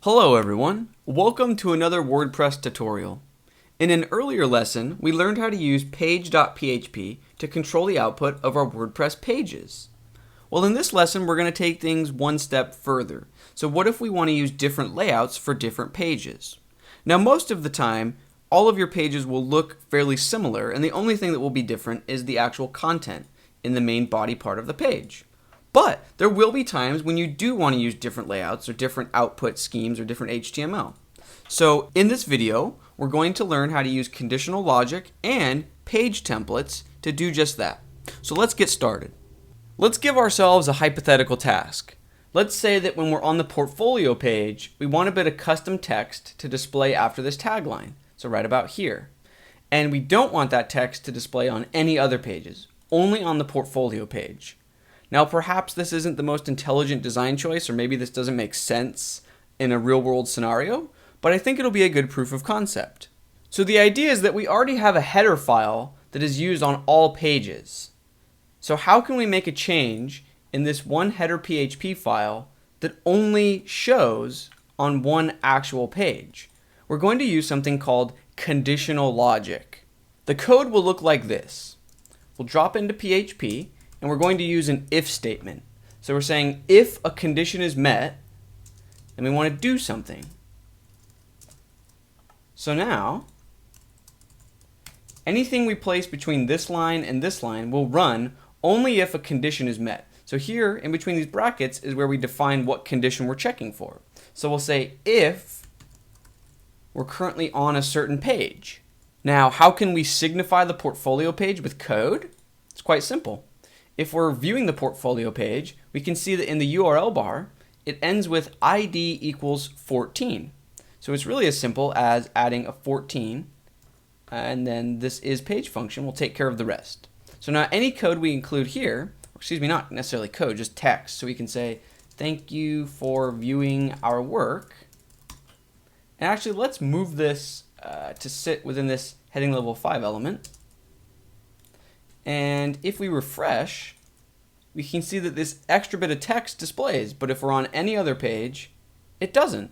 Hello everyone, welcome to another WordPress tutorial. In an earlier lesson, we learned how to use page.php to control the output of our WordPress pages. Well, in this lesson, we're going to take things one step further. So what if we want to use different layouts for different pages? Now, most of the time, all of your pages will look fairly similar, and the only thing that will be different is the actual content in the main body part of the page. But there will be times when you do want to use different layouts or different output schemes or different HTML. So in this video, we're going to learn how to use conditional logic and page templates to do just that. So let's get started. Let's give ourselves a hypothetical task. Let's say that when we're on the portfolio page, we want a bit of custom text to display after this tagline. So right about here. And we don't want that text to display on any other pages, only on the portfolio page. Now, perhaps this isn't the most intelligent design choice, or maybe this doesn't make sense in a real-world scenario, but I think it'll be a good proof of concept. So the idea is that we already have a header file that is used on all pages. So how can we make a change in this one header PHP file that only shows on one actual page? We're going to use something called conditional logic. The code will look like this. We'll drop into PHP, and we're going to use an if statement. So we're saying if a condition is met, then we want to do something. So now, anything we place between this line and this line will run only if a condition is met. So here, in between these brackets, is where we define what condition we're checking for. So we'll say if we're currently on a certain page. Now, how can we signify the portfolio page with code? It's quite simple. If we're viewing the portfolio page, we can see that in the URL bar, it ends with ID equals 14. So it's really as simple as adding a 14, and then this is page function will take care of the rest. So now any code we include here, not necessarily code, just text. So we can say, thank you for viewing our work. And actually, let's move this to sit within this heading level 5 element. And if we refresh, we can see that this extra bit of text displays, but if we're on any other page, it doesn't.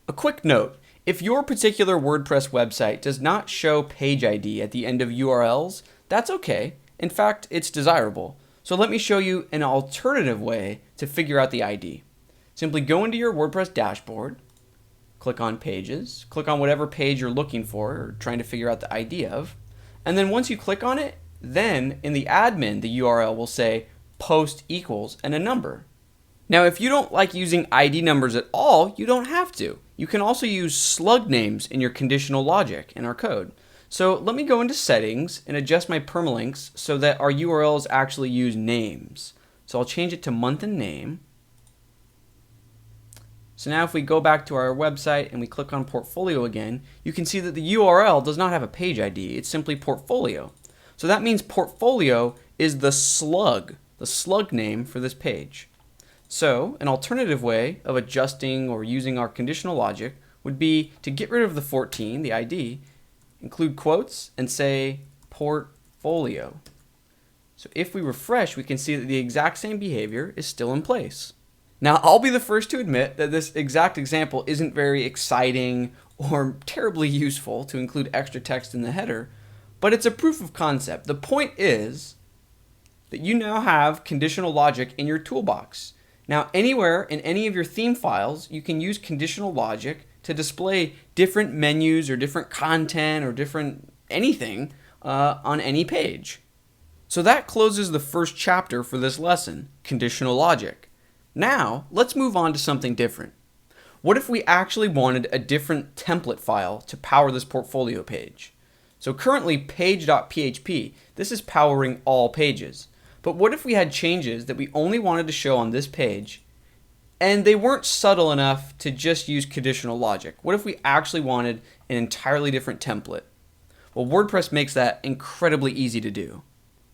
A quick note, if your particular WordPress website does not show page ID at the end of URLs, that's okay. In fact, it's desirable. So let me show you an alternative way to figure out the ID. Simply go into your WordPress dashboard, click on Pages, click on whatever page you're looking for or trying to figure out the ID of, and then once you click on it, then in the admin, the URL will say post equals and a number. Now, if you don't like using ID numbers at all, you don't have to. You can also use slug names in your conditional logic in our code. So let me go into settings and adjust my permalinks so that our URLs actually use names. So I'll change it to month and name. So now if we go back to our website and we click on portfolio again, you can see that the URL does not have a page ID. It's simply portfolio. So that means portfolio is the slug name for this page. So an alternative way of adjusting or using our conditional logic would be to get rid of the 14, the ID, include quotes, and say portfolio. So if we refresh, we can see that the exact same behavior is still in place. Now, I'll be the first to admit that this exact example isn't very exciting or terribly useful to include extra text in the header, but it's a proof of concept. The point is that you now have conditional logic in your toolbox. Now, anywhere in any of your theme files, you can use conditional logic to display different menus or different content or different anything on any page. So that closes the first chapter for this lesson, conditional logic. Now, let's move on to something different. What if we actually wanted a different template file to power this portfolio page? So currently page.php, this is powering all pages. But what if we had changes that we only wanted to show on this page and they weren't subtle enough to just use conditional logic? What if we actually wanted an entirely different template? Well, WordPress makes that incredibly easy to do.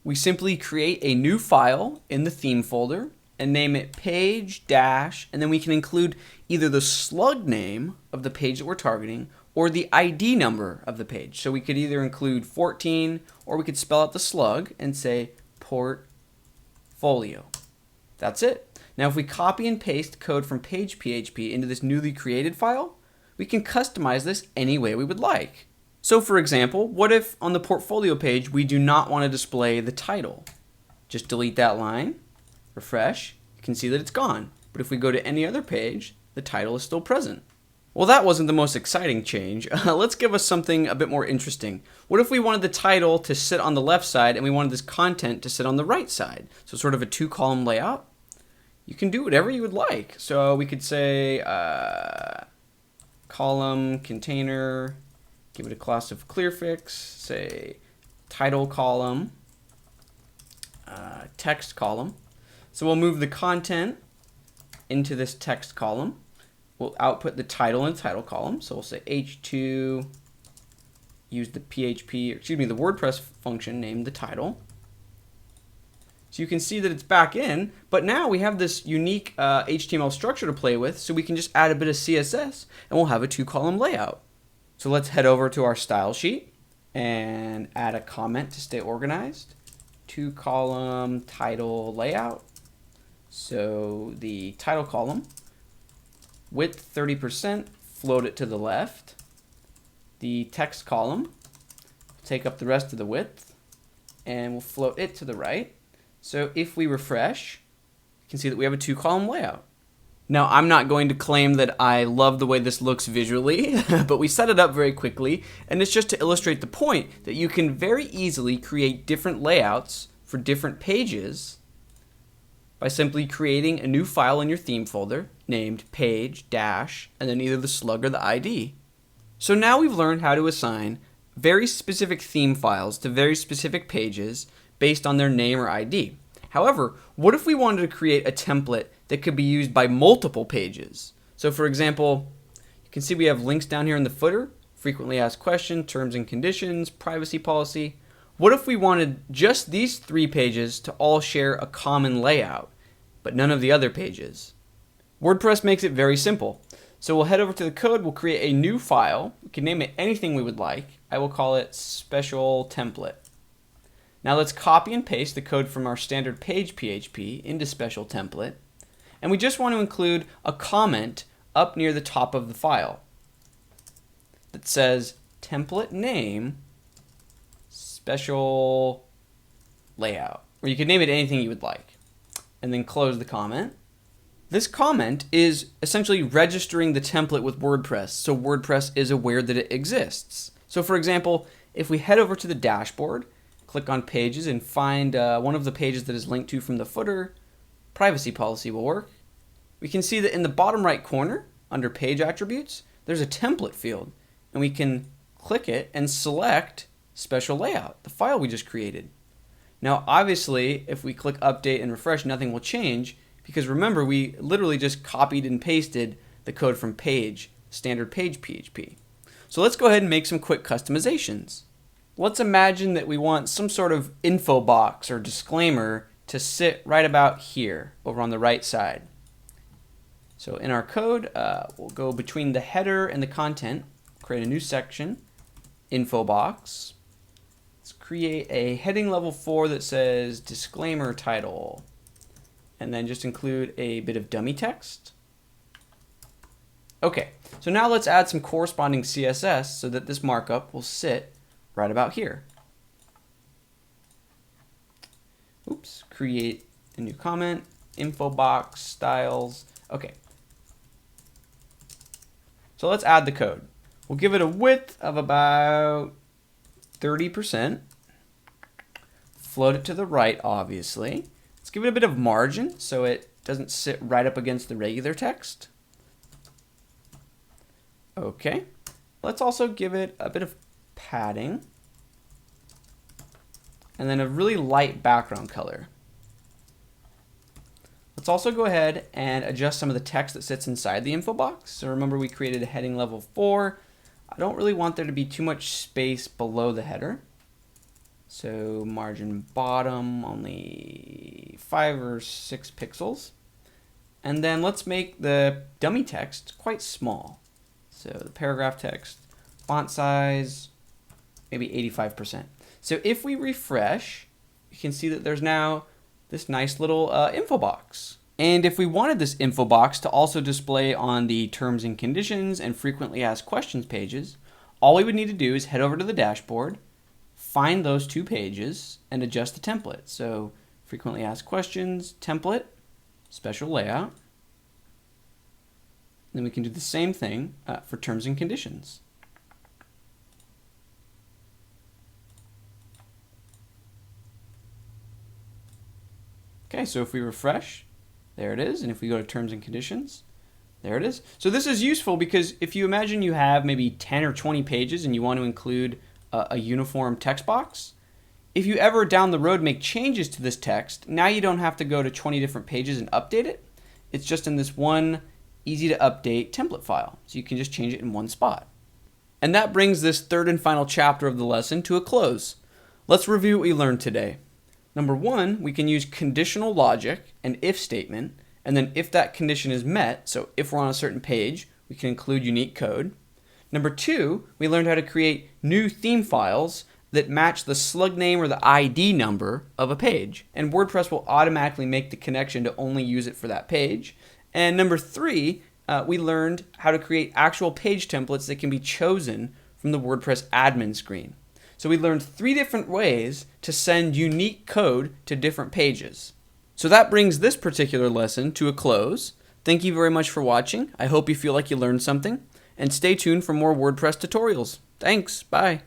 We simply create a new file in the theme folder and name it page dash, and then we can include either the slug name of the page that we're targeting or the ID number of the page. So we could either include 14 or we could spell out the slug and say portfolio. That's it. Now if we copy and paste code from page.php into this newly created file, we can customize this any way we would like. So for example, what if on the portfolio page we do not want to display the title? Just delete that line, refresh, you can see that it's gone. But if we go to any other page, the title is still present. Well, that wasn't the most exciting change. Let's give us something a bit more interesting. What if we wanted the title to sit on the left side and we wanted this content to sit on the right side? So sort of a two-column layout. You can do whatever you would like. So we could say column, container, give it a class of clearfix, say title column, text column. So we'll move the content into this text column. We'll output the title in the title column. So we'll say h2, use the the WordPress function named the title. So you can see that it's back in, but now we have this unique HTML structure to play with, so we can just add a bit of CSS and we'll have a two-column layout. So let's head over to our style sheet and add a comment to stay organized. Two-column title layout. So the title column, width 30%, float it to the left. The text column, take up the rest of the width, and we'll float it to the right. So if we refresh, you can see that we have a two-column layout. Now, I'm not going to claim that I love the way this looks visually, but we set it up very quickly, and it's just to illustrate the point that you can very easily create different layouts for different pages by simply creating a new file in your theme folder named page dash and then either the slug or the ID. So now we've learned how to assign very specific theme files to very specific pages based on their name or ID. However, what if we wanted to create a template that could be used by multiple pages? So for example, you can see we have links down here in the footer, frequently asked questions, terms and conditions, privacy policy. What if we wanted just these 3 pages to all share a common layout, but none of the other pages? WordPress makes it very simple. So we'll head over to the code, we'll create a new file. We can name it anything we would like. I will call it special template. Now let's copy and paste the code from our standard page.php into special template. And we just want to include a comment up near the top of the file that says template name special layout. Or you could name it anything you would like. And then close the comment. This comment is essentially registering the template with WordPress, so WordPress is aware that it exists. So for example, if we head over to the dashboard, click on pages and find one of the pages that is linked to from the footer, privacy policy will work. We can see that in the bottom right corner, under page attributes, there's a template field, and we can click it and select special layout, the file we just created. Now obviously, if we click update and refresh, nothing will change, because remember, we literally just copied and pasted the code from page, standard page.php. So let's go ahead and make some quick customizations. Let's imagine that we want some sort of info box or disclaimer to sit right about here, over on the right side. So in our code, we'll go between the header and the content, create a new section, info box. Let's create a heading level 4 that says disclaimer title. And then just include a bit of dummy text. Okay, so now let's add some corresponding CSS so that this markup will sit right about here. Oops, create a new comment, info box, styles. Okay. So let's add the code. We'll give it a width of about 30%. Float it to the right, obviously. Let's give it a bit of margin so it doesn't sit right up against the regular text. Okay. Let's also give it a bit of padding. And then a really light background color. Let's also go ahead and adjust some of the text that sits inside the info box. So remember, we created a heading level 4. I don't really want there to be too much space below the header. So margin bottom, only 5 or 6 pixels. And then let's make the dummy text quite small. So the paragraph text, font size, maybe 85%. So if we refresh, you can see that there's now this nice little info box. And if we wanted this info box to also display on the terms and conditions and frequently asked questions pages, all we would need to do is head over to the dashboard, find those two pages, and adjust the template. So frequently asked questions, template, special layout. Then we can do the same thing for terms and conditions. Okay, so if we refresh, there it is. And if we go to terms and conditions, there it is. So this is useful because if you imagine you have maybe 10 or 20 pages and you want to include a uniform text box, if you ever down the road make changes to this text, now you don't have to go to 20 different pages and update it. It's just in this one easy to update template file. So you can just change it in one spot. And that brings this third and final chapter of the lesson to a close. Let's review what we learned today. Number one, we can use conditional logic, an if statement, and then if that condition is met, so if we're on a certain page, we can include unique code. Number two, we learned how to create new theme files that match the slug name or the ID number of a page. And WordPress will automatically make the connection to only use it for that page. And number three, we learned how to create actual page templates that can be chosen from the WordPress admin screen. So we learned 3 different ways to send unique code to different pages. So that brings this particular lesson to a close. Thank you very much for watching. I hope you feel like you learned something. And stay tuned for more WordPress tutorials. Thanks. Bye.